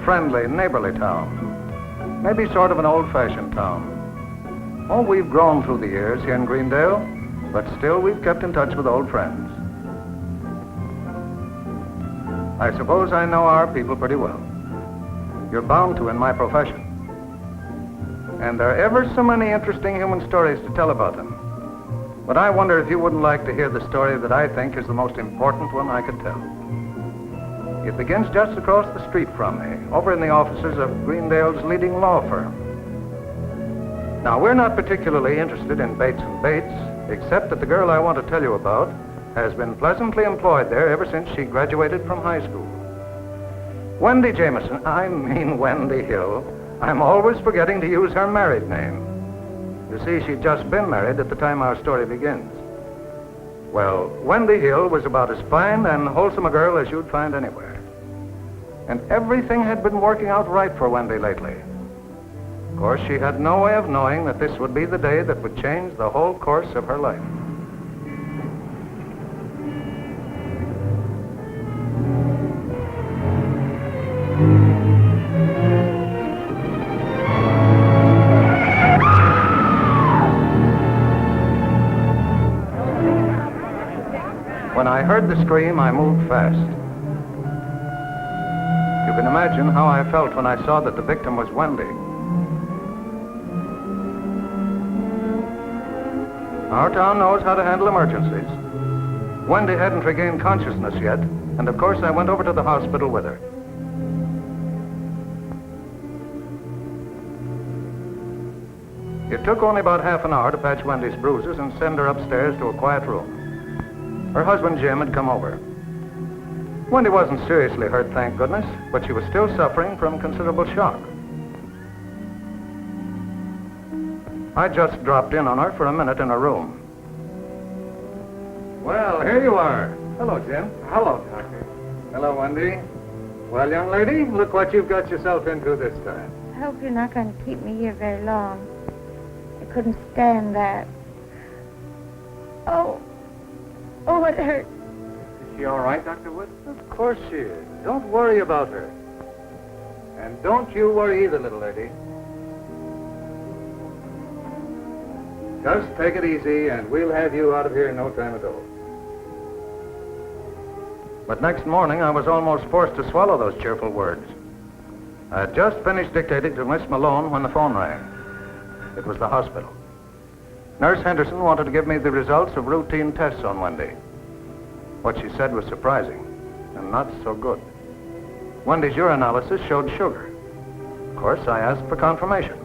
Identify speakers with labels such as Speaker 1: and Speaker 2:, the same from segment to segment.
Speaker 1: friendly, neighborly town. Maybe sort of an old-fashioned town. Oh, we've grown through the years here in Greendale, but still we've kept in touch with old friends. I suppose I know our people pretty well. You're bound to in my profession. And there are ever so many interesting human stories to tell about them. But I wonder if you wouldn't like to hear the story that I think is the most important one I could tell. It begins just across the street from me, over in the offices of Greendale's leading law firm. Now, we're not particularly interested in Bates and Bates, except that the girl I want to tell you about has been pleasantly employed there ever since she graduated from high school. Wendy Jameson, I mean Wendy Hill. I'm always forgetting to use her married name. You see, she'd just been married at the time our story begins. Well, Wendy Hill was about as fine and wholesome a girl as you'd find anywhere. And everything had been working out right for Wendy lately. Of course, she had no way of knowing that this would be the day that would change the whole course of her life. When I heard the scream, I moved fast. You can imagine how I felt when I saw that the victim was Wendy. Our town knows how to handle emergencies. Wendy hadn't regained consciousness yet, and of course I went over to the hospital with her. It took only about half an hour to patch Wendy's bruises and send her upstairs to a quiet room. Her husband, Jim, had come over. Wendy wasn't seriously hurt, thank goodness, but she was still suffering from considerable shock. I just dropped in on her for a minute in her room. Well, here you are. Hello, Jim.
Speaker 2: Hello, Doctor.
Speaker 1: Hello, Wendy. Well, young lady, look what you've got yourself into this time.
Speaker 3: I hope you're not going to keep me here very long. I couldn't stand that. Oh, it hurts.
Speaker 2: Is she all right, Dr. Wood?
Speaker 1: Of course she is. Don't worry about her. And don't you worry either, little lady. Just take it easy, and we'll have you out of here in no time at all. But next morning, I was almost forced to swallow those cheerful words. I had just finished dictating to Miss Malone when the phone rang. It was the hospital. Nurse Henderson wanted to give me the results of routine tests on Wendy. What she said was surprising, and not so good. Wendy's urinalysis showed sugar. Of course, I asked for confirmation.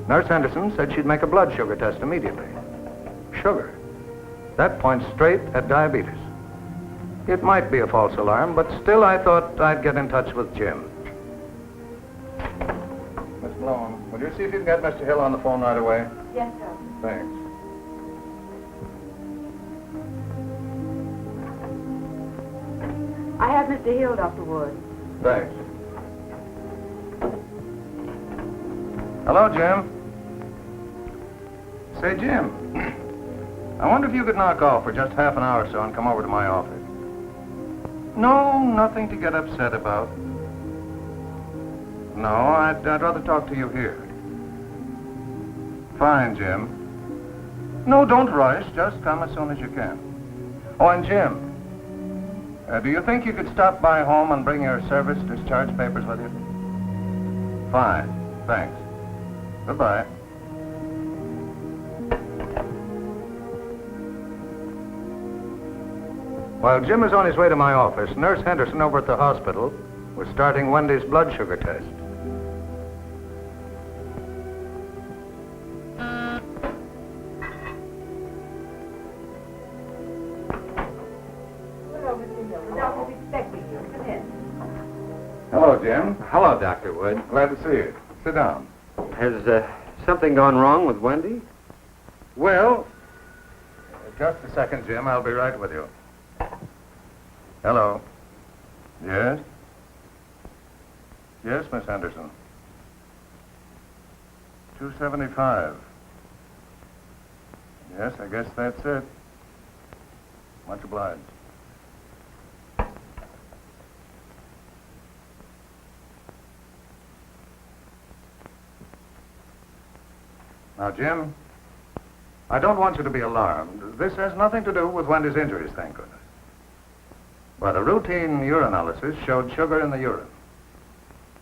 Speaker 1: Nurse Henderson said she'd make a blood sugar test immediately. Sugar. That points straight at diabetes. It might be a false alarm, but still I thought I'd get in touch with Jim. Miss Malone, will you see if you can get Mr. Hill on the phone right away?
Speaker 3: Yes, sir.
Speaker 1: Thanks.
Speaker 4: I have Mr. Hill, Dr. Wood.
Speaker 1: Thanks. Hello, Jim. Say, Jim, I wonder if you could knock off for just half an hour or so and come over to my office. No, nothing to get upset about. No, I'd rather talk to you here. Fine, Jim. No, don't rush. Just come as soon as you can. Oh, and Jim, do you think you could stop by home and bring your service discharge papers with you? Fine. Thanks. Goodbye. While Jim is on his way to my office, Nurse Henderson over at the hospital was starting Wendy's blood sugar test. Hello, Jim.
Speaker 2: Hello, Dr. Wood.
Speaker 1: Glad to see you. Sit down.
Speaker 2: Has something gone wrong with Wendy?
Speaker 1: Well, just a second, Jim. I'll be right with you. Hello. Yes? Yes, Miss Henderson. 275. Yes, I guess that's it. Much obliged. Now, Jim, I don't want you to be alarmed. This has nothing to do with Wendy's injuries, thank goodness. But a routine urinalysis showed sugar in the urine.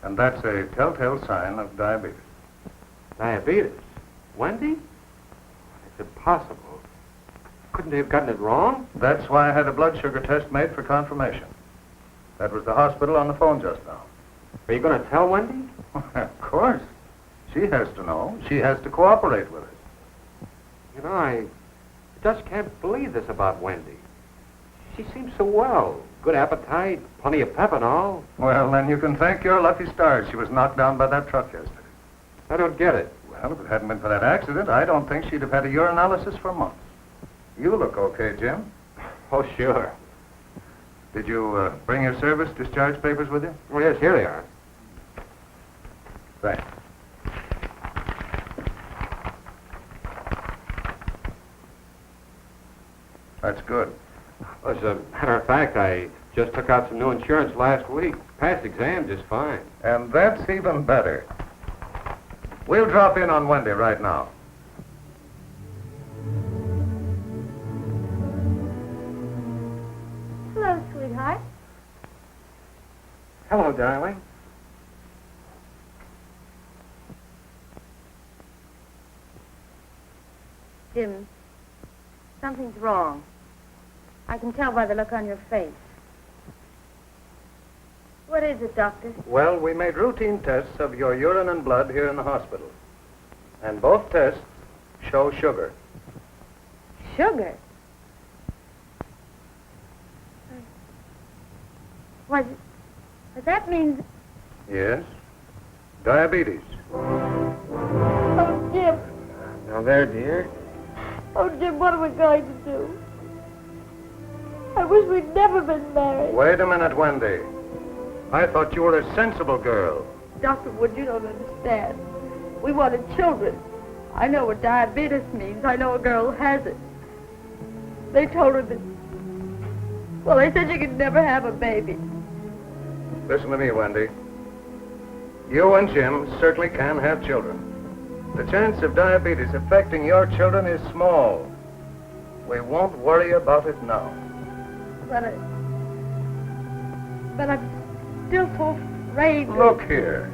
Speaker 1: And that's a telltale sign of diabetes.
Speaker 2: Diabetes? Wendy? It's impossible. Couldn't they have gotten it wrong?
Speaker 1: That's why I had a blood sugar test made for confirmation. That was the hospital on the phone just now.
Speaker 2: Are you going to tell Wendy?
Speaker 1: Of course. She has to know. She has to cooperate with us.
Speaker 2: You know, I just can't believe this about Wendy. She seems so well. Good appetite, plenty of pep and all.
Speaker 1: Well, then you can thank your lucky stars she was knocked down by that truck yesterday.
Speaker 2: I don't get it.
Speaker 1: Well, if it hadn't been for that accident, I don't think she'd have had a urinalysis for months. You look okay, Jim.
Speaker 2: Oh, sure.
Speaker 1: Did you bring your service discharge papers with you?
Speaker 2: Oh, yes, here they are.
Speaker 1: Thanks. That's good.
Speaker 2: As a matter of fact, I just took out some new insurance last week. Passed the exam just fine.
Speaker 1: And that's even better. We'll drop in on Wendy right now.
Speaker 3: Hello, sweetheart.
Speaker 2: Hello, darling.
Speaker 3: Jim, something's wrong. I can tell by the look on your face. What is it, doctor?
Speaker 1: Well, we made routine tests of your urine and blood here in the hospital. And both tests show sugar.
Speaker 3: Sugar? Why, that means...
Speaker 1: Yes. Diabetes.
Speaker 3: Oh, Jim.
Speaker 2: Now there, dear.
Speaker 3: Oh, Jim, what are we going to do? I wish we'd never been married.
Speaker 1: Wait a minute, Wendy. I thought you were a sensible girl.
Speaker 3: Dr. Wood, you don't understand. We wanted children. I know what diabetes means. I know a girl who has it. They told her that... Well, they said you could never have a baby.
Speaker 1: Listen to me, Wendy. You and Jim certainly can have children. The chance of diabetes affecting your children is small. We won't worry about it now.
Speaker 3: But I'm still so afraid.
Speaker 1: Look here.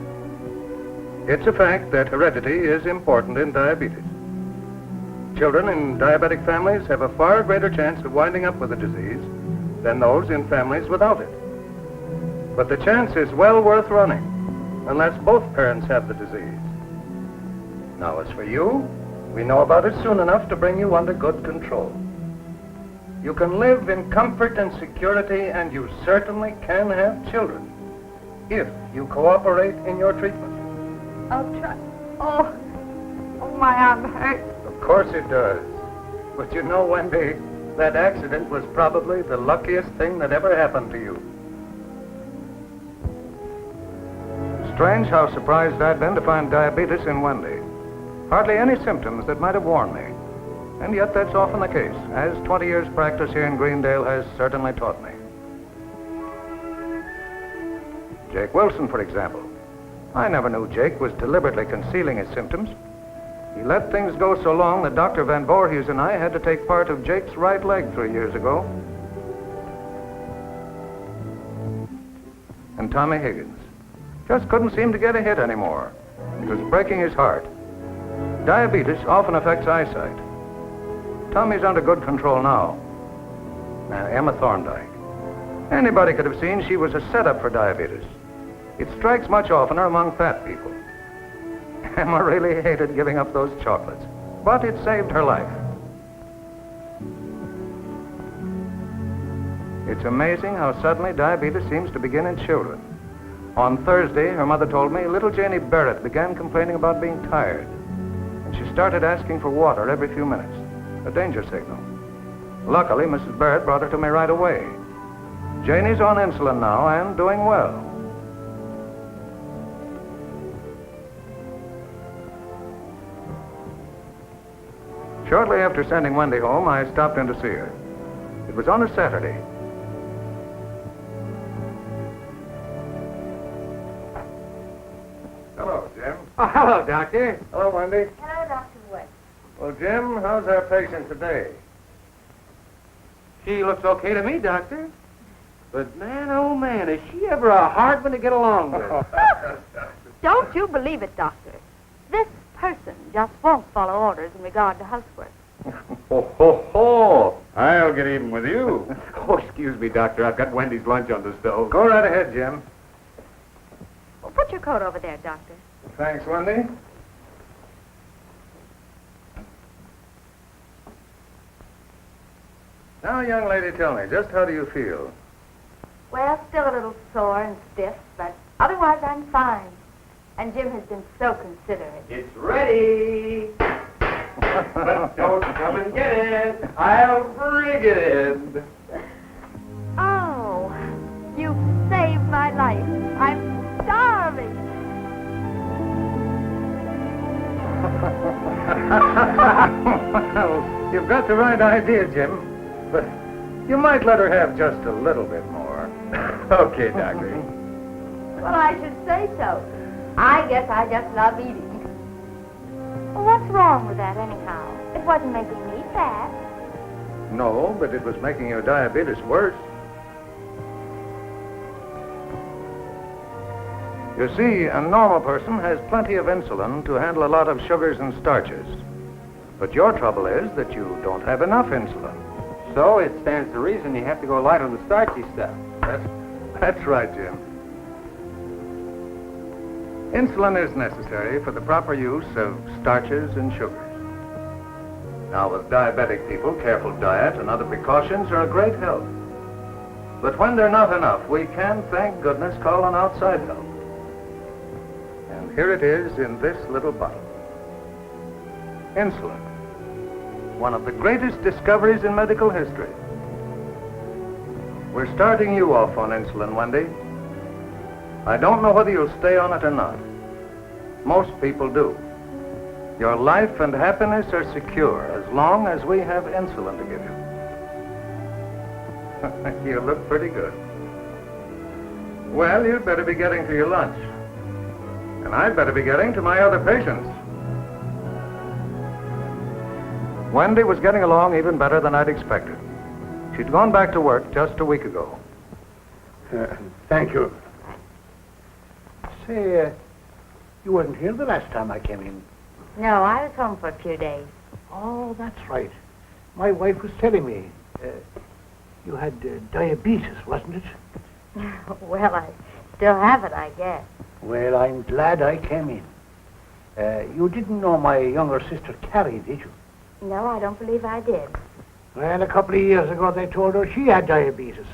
Speaker 1: It's a fact that heredity is important in diabetes. Children in diabetic families have a far greater chance of winding up with the disease than those in families without it. But the chance is well worth running, unless both parents have the disease. Now, as for you, we know about it soon enough to bring you under good control. You can live in comfort and security, and you certainly can have children, if you cooperate in your treatment.
Speaker 3: I'll try. Oh, my arm hurts.
Speaker 1: Of course it does. But you know, Wendy, that accident was probably the luckiest thing that ever happened to you. Strange how surprised I'd been to find diabetes in Wendy. Hardly any symptoms that might have warned me. And yet that's often the case, as 20 years' practice here in Greendale has certainly taught me. Jake Wilson, for example. I never knew Jake was deliberately concealing his symptoms. He let things go so long that Dr. Van Voorhees and I had to take part of Jake's right leg 3 years ago. And Tommy Higgins. Just couldn't seem to get a hit anymore. It was breaking his heart. Diabetes often affects eyesight. Tommy's under good control now. Now, Emma Thorndike. Anybody could have seen she was a setup for diabetes. It strikes much oftener among fat people. Emma really hated giving up those chocolates, but it saved her life. It's amazing how suddenly diabetes seems to begin in children. On Thursday, her mother told me little Janie Barrett began complaining about being tired, and she started asking for water every few minutes. A danger signal. Luckily, Mrs. Barrett brought her to me right away. Janie's on insulin now and doing well. Shortly after sending Wendy home, I stopped in to see her. It was on a Saturday. Hello, Jim.
Speaker 2: Oh, hello, Doctor.
Speaker 1: Hello, Wendy.
Speaker 3: Hello, Dr. Wood.
Speaker 1: Well, Jim, how's our patient today?
Speaker 2: She looks okay to me, Doctor. But man, oh man, is she ever a hard one to get along with?
Speaker 3: Don't you believe it, Doctor. This person just won't follow orders in regard to housework.
Speaker 2: Ho, ho, ho! I'll get even with you. Oh, excuse me, Doctor. I've got Wendy's lunch on the stove.
Speaker 1: Go right ahead, Jim.
Speaker 3: Well, put your coat over there, Doctor.
Speaker 1: Thanks, Wendy. Now, young lady, tell me, just how do you feel?
Speaker 3: Well, still a little sore and stiff, but otherwise I'm fine. And Jim has been so considerate.
Speaker 2: It's ready. But don't come and get it. I'll bring it in.
Speaker 3: Oh, you saved my life. I'm starving.
Speaker 1: Well, you've got the right idea, Jim. But you might let her have just a little bit more.
Speaker 2: Okay, Doctor.
Speaker 3: Well, I should say so. I guess I just love eating. Well, what's wrong with that, anyhow? It wasn't making me fat.
Speaker 1: No, but it was making your diabetes worse. You see, a normal person has plenty of insulin to handle a lot of sugars and starches. But your trouble is that you don't have enough insulin.
Speaker 2: So it stands to reason you have to go light on the starchy stuff.
Speaker 1: That's right, Jim. Insulin is necessary for the proper use of starches and sugars. Now, with diabetic people, careful diet and other precautions are a great help. But when they're not enough, we can, thank goodness, call on outside help. And here it is in this little bottle. Insulin. One of the greatest discoveries in medical history. We're starting you off on insulin, Wendy. I don't know whether you'll stay on it or not. Most people do. Your life and happiness are secure as long as we have insulin to give you. You look pretty good. Well, you'd better be getting to your lunch. And I'd better be getting to my other patients. Wendy was getting along even better than I'd expected. She'd gone back to work just a week ago.
Speaker 4: Thank you. Say, you weren't here the last time I came in.
Speaker 3: No, I was home for a few days.
Speaker 4: Oh, that's right. My wife was telling me. You had diabetes, wasn't it?
Speaker 3: Well, I still have it, I guess.
Speaker 4: Well, I'm glad I came in. You didn't know my younger sister, Carrie, did you?
Speaker 3: No, I don't believe I did.
Speaker 4: Well, a couple of years ago, they told her she had diabetes.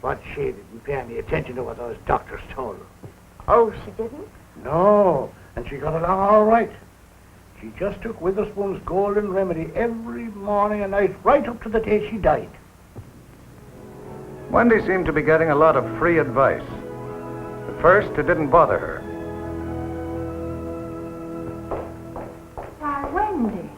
Speaker 4: But she didn't pay any attention to what those doctors told her.
Speaker 3: Oh, she didn't?
Speaker 4: No, and she got along all right. She just took Witherspoon's Golden Remedy every morning and night, right up to the day she died.
Speaker 1: Wendy seemed to be getting a lot of free advice. At first, it didn't bother her.
Speaker 3: Why, Wendy.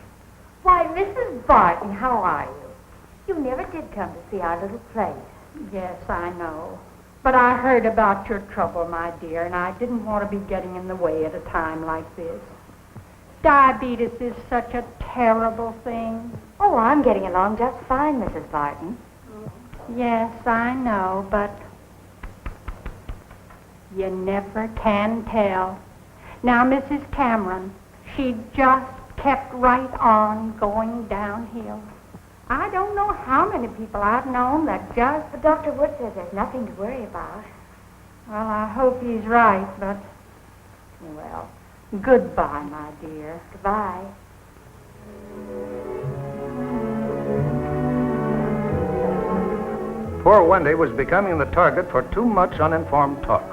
Speaker 3: Why, Mrs. Barton, how are you? You never did come to see our little place.
Speaker 5: Yes, I know. But I heard about your trouble, my dear, and I didn't want to be getting in the way at a time like this. Diabetes is such a terrible thing.
Speaker 3: Oh, I'm getting along just fine, Mrs. Barton.
Speaker 5: Yes, I know, but you never can tell. Now, Mrs. Cameron, she just kept right on going downhill. I don't know how many people I've known that just...
Speaker 3: But Dr. Wood says there's nothing to worry about.
Speaker 5: Well, I hope he's right, but... Well, goodbye, my dear.
Speaker 3: Goodbye.
Speaker 1: Poor Wendy was becoming the target for too much uninformed talk,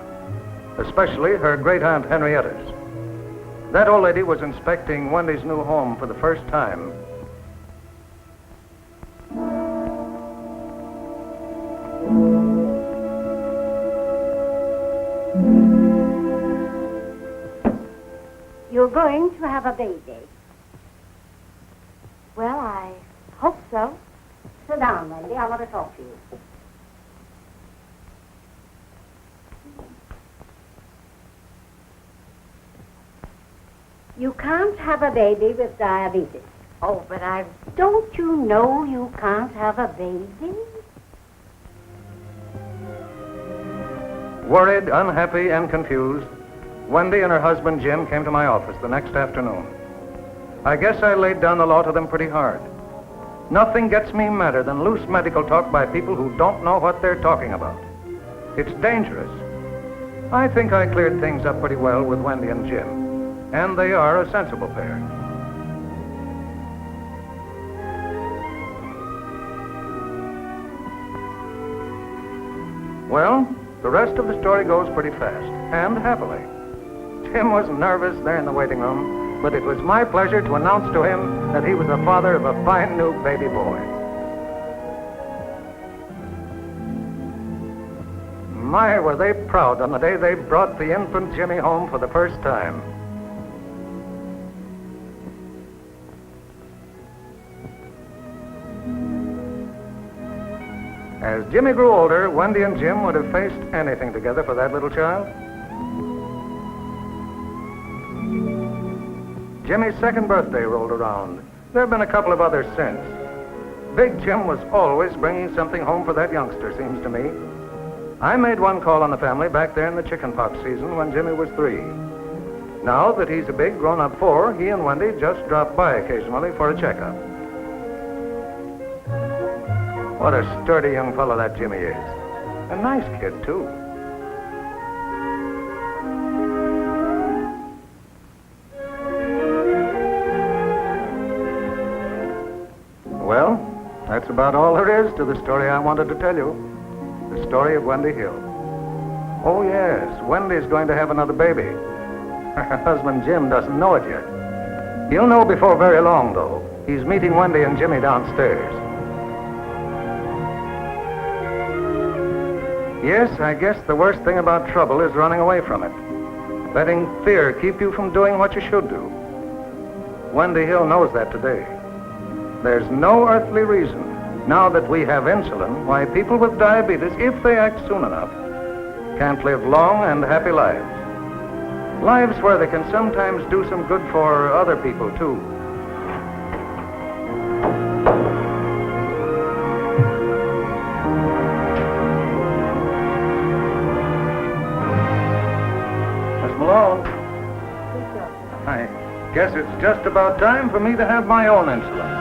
Speaker 1: especially her great-aunt Henrietta's. That old lady was inspecting Wendy's new home for the first time.
Speaker 3: You're going to have a baby. Well, I hope so. Sit down, Wendy. I want to talk to you. You can't have a baby with diabetes.
Speaker 5: Oh, but don't you know you can't have a baby?
Speaker 1: Worried, unhappy, and confused, Wendy and her husband Jim came to my office the next afternoon. I guess I laid down the law to them pretty hard. Nothing gets me madder than loose medical talk by people who don't know what they're talking about. It's dangerous. I think I cleared things up pretty well with Wendy and Jim, and they are a sensible pair. Well, the rest of the story goes pretty fast, and happily. Jim was nervous there in the waiting room, but it was my pleasure to announce to him that he was the father of a fine new baby boy. My, were they proud on the day they brought the infant Jimmy home for the first time. As Jimmy grew older, Wendy and Jim would have faced anything together for that little child. Jimmy's second birthday rolled around. There have been a couple of others since. Big Jim was always bringing something home for that youngster, seems to me. I made one call on the family back there in the chickenpox season when Jimmy was 3. Now that he's a big grown-up 4, he and Wendy just drop by occasionally for a checkup. What a sturdy young fellow that Jimmy is. A nice kid, too. Well, that's about all there is to the story I wanted to tell you. The story of Wendy Hill. Oh, yes, Wendy's going to have another baby. Her husband Jim doesn't know it yet. He'll know before very long, though. He's meeting Wendy and Jimmy downstairs. Yes, I guess the worst thing about trouble is running away from it. Letting fear keep you from doing what you should do. Wendy Hill knows that today. There's no earthly reason, now that we have insulin, why people with diabetes, if they act soon enough, can't live long and happy lives. Lives where they can sometimes do some good for other people, too. Miss Malone, I guess it's just about time for me to have my own insulin.